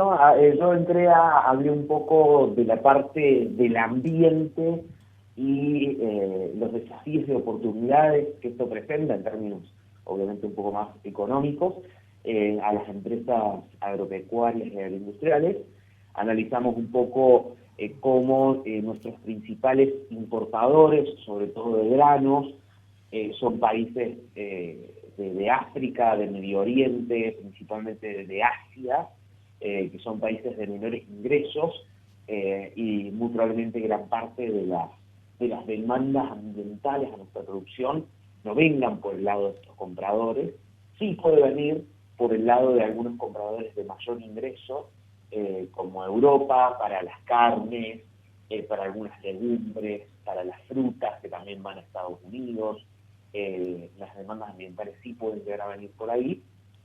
Bueno, yo hablé un poco de la parte del ambiente y los desafíos y oportunidades que esto presenta en términos, obviamente, un poco más económicos a las empresas agropecuarias y agroindustriales. Analizamos un poco cómo nuestros principales importadores, sobre todo de granos, son países de África, de Medio Oriente, principalmente de Asia, que son países de menores ingresos y muy probablemente gran parte de las demandas ambientales a nuestra producción no vengan por el lado de estos compradores, sí puede venir por el lado de algunos compradores de mayor ingreso, como Europa, para las carnes, para algunas legumbres, para las frutas que también van a Estados Unidos. Las demandas ambientales sí pueden llegar a venir por ahí,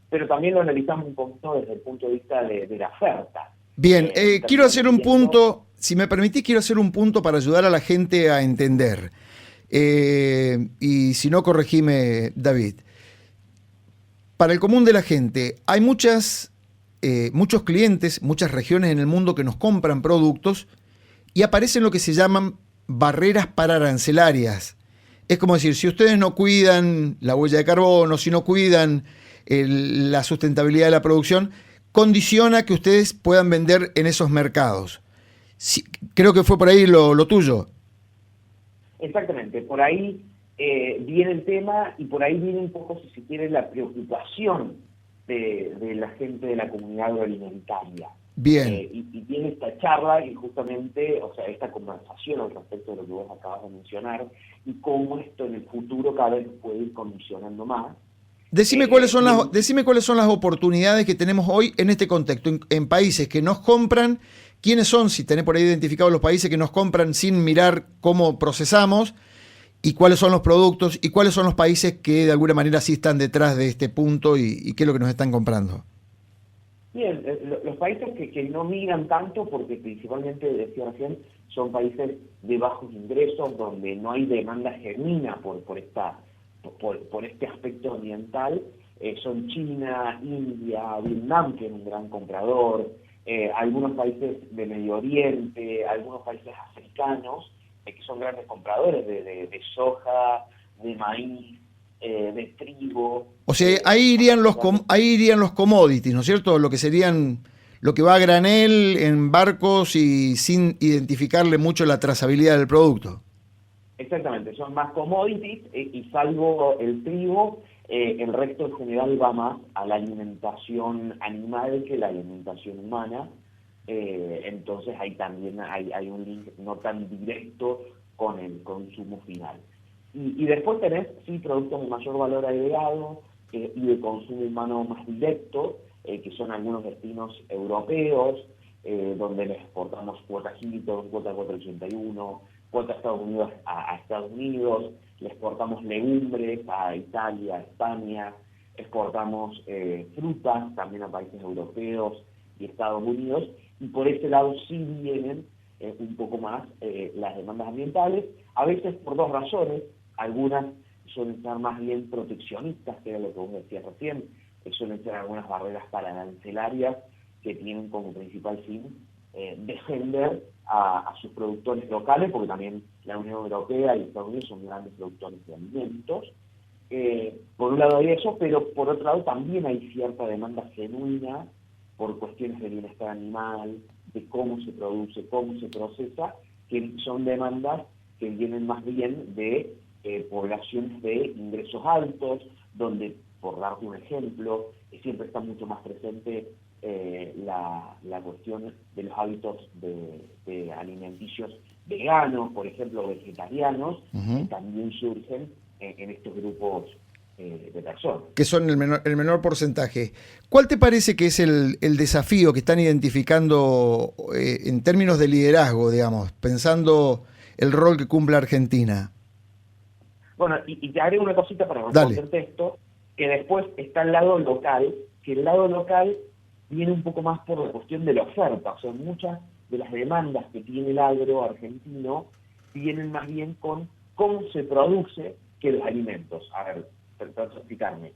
pero también lo analizamos un poquito desde el punto de vista de la oferta. Bien, quiero hacer Terminamos un viendo. punto, si me permitís, quiero hacer un punto para ayudar a la gente a entender. Y si no, corregime, David. Para el común de la gente, hay muchos clientes, muchas regiones en el mundo que nos compran productos y aparecen lo que se llaman barreras pararancelarias. Es como decir, si ustedes no cuidan la huella de carbono, si no cuidan la sustentabilidad de la producción, condiciona que ustedes puedan vender en esos mercados. Sí, creo que fue por ahí lo tuyo. Exactamente, por ahí viene el tema y por ahí viene un poco, si se quiere, la preocupación de la gente de la comunidad agroalimentaria. Bien. Y tiene esta charla y justamente, o sea, esta conversación al respecto de lo que vos acabas de mencionar y cómo esto en el futuro cada vez puede ir condicionando más. Y Decime cuáles son las oportunidades que tenemos hoy en este contexto, en países que nos compran, quiénes son, si tenés por ahí identificados los países que nos compran sin mirar cómo procesamos, y cuáles son los productos, y cuáles son los países que de alguna manera sí están detrás de este punto y qué es lo que nos están comprando. Bien, los países que no migran tanto, porque principalmente, decía recién, son países de bajos ingresos, donde no hay demanda genuina por este aspecto ambiental, son China, India, Vietnam, que es un gran comprador, algunos países de Medio Oriente, algunos países africanos, que son grandes compradores de soja, de maíz, de trigo. O sea, Son ahí irían los commodities, ¿no es cierto? Lo que serían, lo que va a granel en barcos y sin identificarle mucho la trazabilidad del producto. Exactamente, son más commodities y salvo el trigo, el resto en general va más a la alimentación animal que la alimentación humana. Entonces ahí también hay un link no tan directo con el consumo final. Y después tenés, sí, productos de mayor valor agregado y de consumo humano más directo, que son algunos destinos europeos, donde les exportamos cuota Hilton, cuota 481, cuota Estados Unidos a Estados Unidos, le exportamos legumbres a Italia, a España, exportamos frutas también a países europeos y Estados Unidos, y por ese lado sí vienen un poco más las demandas ambientales, a veces por dos razones. Algunas suelen ser más bien proteccionistas, que era lo que vos decías recién, suelen ser algunas barreras pararancelarias que tienen como principal fin defender a sus productores locales, porque también la Unión Europea y Estados Unidos son grandes productores de alimentos. Por un lado hay eso, pero por otro lado también hay cierta demanda genuina por cuestiones de bienestar animal, de cómo se produce, cómo se procesa, que son demandas que vienen más bien de poblaciones de ingresos altos, donde, por darte un ejemplo, siempre está mucho más presente la cuestión de los hábitos de alimenticios veganos, por ejemplo, vegetarianos, que también surgen en estos grupos de personas. Que son el menor porcentaje. ¿Cuál te parece que es el desafío que están identificando en términos de liderazgo, digamos, pensando el rol que cumple Argentina? Bueno, y te agrego una cosita para Dale. responderte esto, que después está el lado local, que el lado local viene un poco más por la cuestión de la oferta. O sea, muchas de las demandas que tiene el agro argentino vienen más bien con cómo se produce que los alimentos. A ver, trato de explicarme.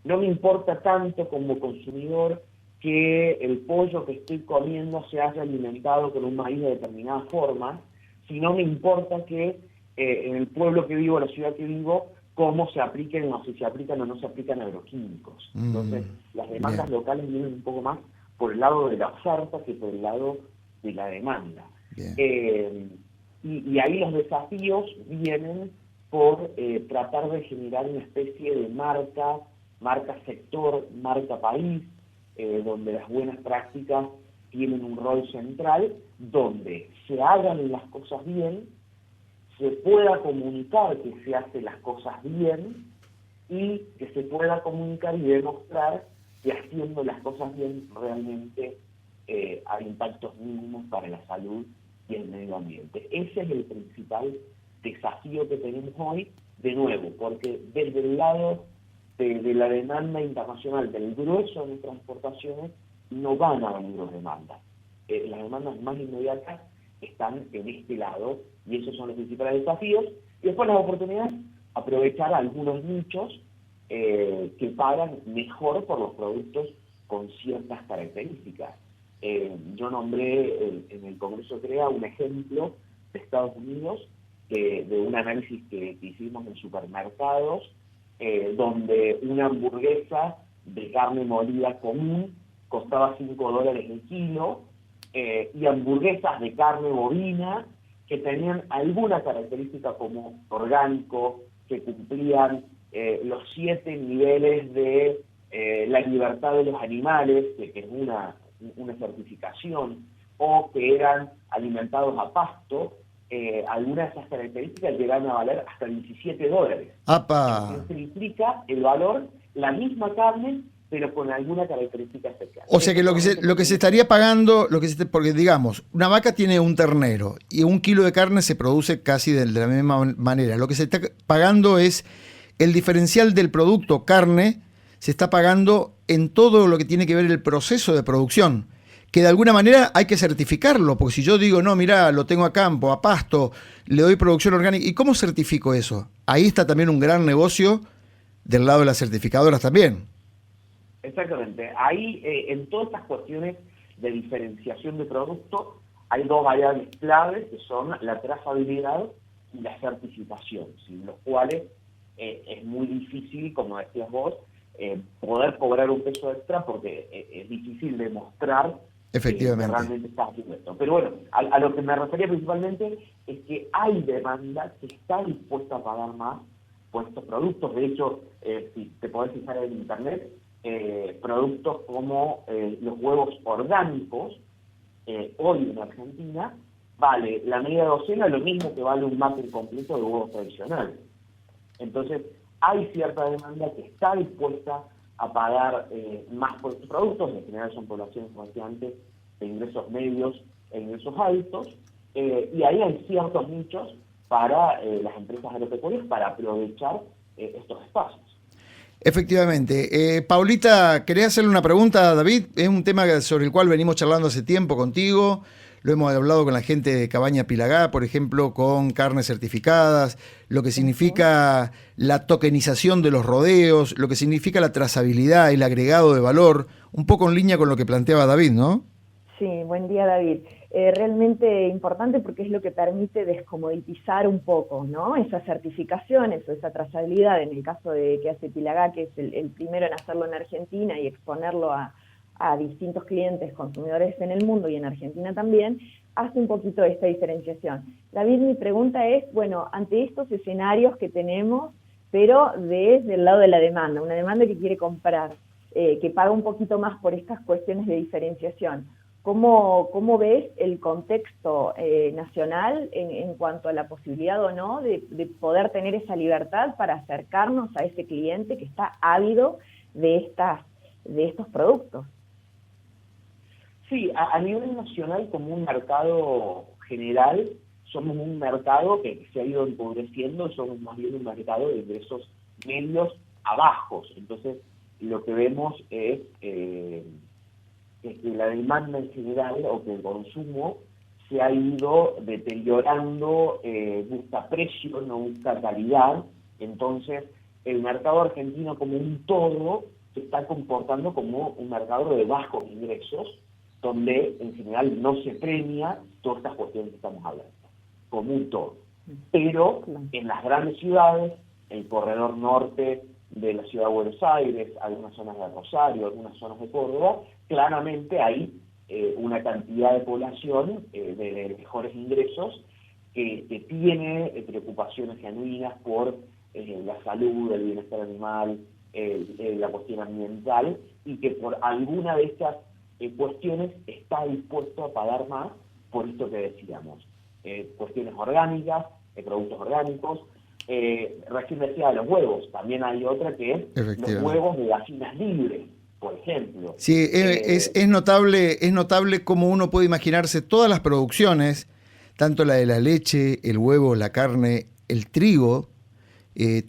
No me importa tanto como consumidor que el pollo que estoy comiendo se haya alimentado con un maíz de determinada forma, sino me importa que en el pueblo que vivo, la ciudad que vivo, cómo se apliquen, o si se aplican o no se aplican agroquímicos. Entonces, las demandas locales vienen un poco más por el lado de la oferta que por el lado de la demanda. Y ahí los desafíos vienen por tratar de generar una especie de marca sector, marca país, donde las buenas prácticas tienen un rol central, donde se hagan las cosas bien, se pueda comunicar que se hacen las cosas bien y que se pueda comunicar y demostrar que haciendo las cosas bien realmente hay impactos mínimos para la salud y el medio ambiente. Ese es el principal desafío que tenemos hoy, de nuevo, porque desde el lado de la demanda internacional, del grueso de nuestras exportaciones, no van a venir las demandas. Las demandas más inmediatas están en este lado, y esos son los principales desafíos. Y después las oportunidades, aprovechar algunos nichos que pagan mejor por los productos con ciertas características. Yo nombré en el Congreso CREA un ejemplo de Estados Unidos, de un análisis que hicimos en supermercados, donde una hamburguesa de carne molida común costaba $5 el kilo, y hamburguesas de carne bovina que tenían alguna característica como orgánico, que cumplían los 7 niveles de la libertad de los animales, que es una certificación, o que eran alimentados a pasto. Algunas de esas características llegan a valer hasta $17. ¡Apa! Se triplica el valor, la misma carne, pero con alguna característica especial. O sea que lo que se estaría pagando, porque digamos, una vaca tiene un ternero y 1 kilo de carne se produce casi de la misma manera. Lo que se está pagando es el diferencial del producto carne, se está pagando en todo lo que tiene que ver el proceso de producción, que de alguna manera hay que certificarlo, porque si yo digo, no, mirá, lo tengo a campo, a pasto, le doy producción orgánica, ¿y cómo certifico eso? Ahí está también un gran negocio del lado de las certificadoras también. Exactamente. Ahí, en todas estas cuestiones de diferenciación de producto, hay 2 variables claves, que son la trazabilidad y la certificación, sin los cuales es muy difícil, como decías vos, poder cobrar un peso extra, porque es difícil demostrar efectivamente que realmente está haciendo esto. Pero bueno, a lo que me refería principalmente es que hay demanda que está dispuesta a pagar más por estos productos. De hecho, si te podés fijar en internet, productos como los huevos orgánicos, hoy en Argentina, vale la media docena lo mismo que vale un mate completo de huevos tradicionales. Entonces, hay cierta demanda que está dispuesta a pagar más por estos productos. En general son poblaciones, como decía antes, de ingresos medios e ingresos altos, y ahí hay ciertos nichos para las empresas agropecuarias para aprovechar estos espacios. Efectivamente. Paulita, quería hacerle una pregunta a David. Es un tema sobre el cual venimos charlando hace tiempo contigo. Lo hemos hablado con la gente de Cabaña Pilagá, por ejemplo, con carnes certificadas, lo que significa la tokenización de los rodeos, lo que significa la trazabilidad, el agregado de valor, un poco en línea con lo que planteaba David, ¿no? Sí, buen día, David. Realmente importante porque es lo que permite descomoditizar un poco, ¿no? Esas certificaciones o esa trazabilidad, en el caso de que hace Pilagá, que es el primero en hacerlo en Argentina y exponerlo a distintos clientes, consumidores en el mundo y en Argentina también, hace un poquito esta diferenciación. David, mi pregunta es, bueno, ante estos escenarios que tenemos, pero desde el lado de la demanda, una demanda que quiere comprar, que paga un poquito más por estas cuestiones de diferenciación, ¿cómo ves el contexto nacional en cuanto a la posibilidad o no de poder tener esa libertad para acercarnos a ese cliente que está ávido de estos productos? Sí, a nivel nacional, como un mercado general, somos un mercado que se ha ido empobreciendo, somos más bien un mercado de ingresos medios a bajos. Entonces, lo que vemos es que la demanda en general, o que el consumo, se ha ido deteriorando, busca precio, no busca calidad. Entonces, el mercado argentino como un todo se está comportando como un mercado de bajos ingresos, donde en general no se premia todas estas cuestiones que estamos hablando, como un todo. Pero en las grandes ciudades, el corredor norte de la ciudad de Buenos Aires, algunas zonas de Rosario, algunas zonas de Córdoba, claramente hay una cantidad de población de mejores ingresos que tiene preocupaciones genuinas por la salud, el bienestar animal, la cuestión ambiental, y que por alguna de estas cuestiones está dispuesto a pagar más por esto que decíamos. Cuestiones orgánicas, productos orgánicos. Recién decía de los huevos, también hay otra que es los huevos de gallinas libres, por ejemplo. Sí, es notable cómo uno puede imaginarse todas las producciones, tanto la de la leche, el huevo, la carne, el trigo,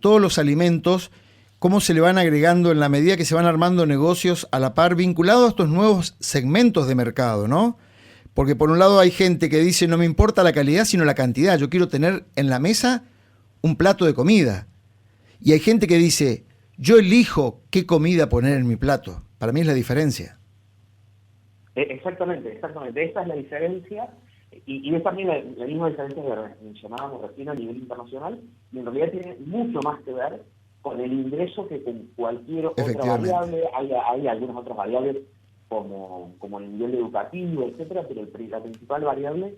todos los alimentos, cómo se le van agregando en la medida que se van armando negocios a la par vinculados a estos nuevos segmentos de mercado, ¿no? Porque por un lado hay gente que dice no me importa la calidad sino la cantidad, yo quiero tener en la mesa un plato de comida. Y hay gente que dice yo elijo qué comida poner en mi plato. Para mí es la diferencia. Exactamente. Esa es la diferencia. Y es también la misma diferencia que mencionábamos recién a nivel internacional, y en realidad tiene mucho más que ver con el ingreso que con cualquier otra variable. Hay algunas otras variables como el nivel educativo, etcétera, pero la principal variable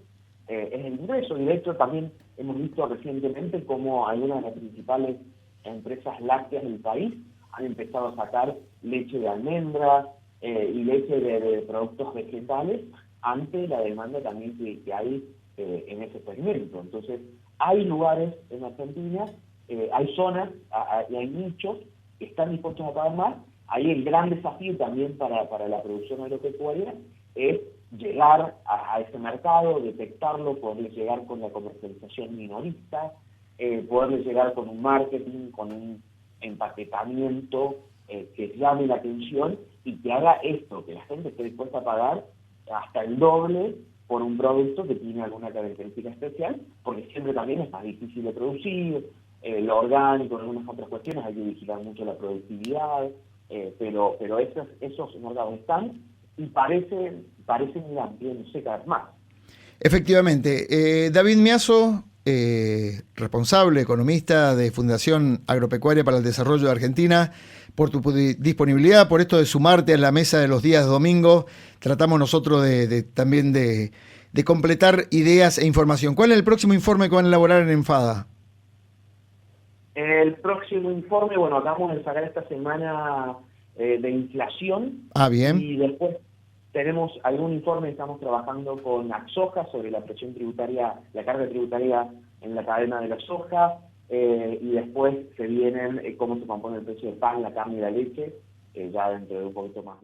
es el ingreso. Y de hecho también hemos visto recientemente cómo algunas de las principales empresas lácteas del país han empezado a sacar leche de almendras y leche de productos vegetales ante la demanda también que hay en ese segmento. Entonces, hay lugares en Argentina, hay zonas y hay nichos que están dispuestos a pagar más. Ahí el gran desafío también para la producción agropecuaria es llegar a ese mercado, detectarlo, poder llegar con la comercialización minorista, poder llegar con un marketing, con un empaquetamiento que llame la atención y que haga esto, que la gente esté dispuesta a pagar hasta el doble por un producto que tiene alguna característica especial, porque siempre también es más difícil de producir, lo orgánico, algunas otras cuestiones, hay que vigilar mucho la productividad, pero esos mercados están y parecen ir ampliándose cada vez más. Efectivamente. David Miazo, responsable, economista de Fundación Agropecuaria para el Desarrollo de Argentina, por tu disponibilidad, por esto de sumarte a la mesa de los días domingos. Tratamos nosotros también de completar ideas e información. ¿Cuál es el próximo informe que van a elaborar en Enfada? El próximo informe, bueno, acabamos de sacar esta semana de inflación. Ah, bien. Y después tenemos algún informe, estamos trabajando con la soja sobre la presión tributaria, la carga tributaria en la cadena de la soja, y después se vienen cómo se compone el precio del pan, la carne y la leche, ya dentro de un poquito más.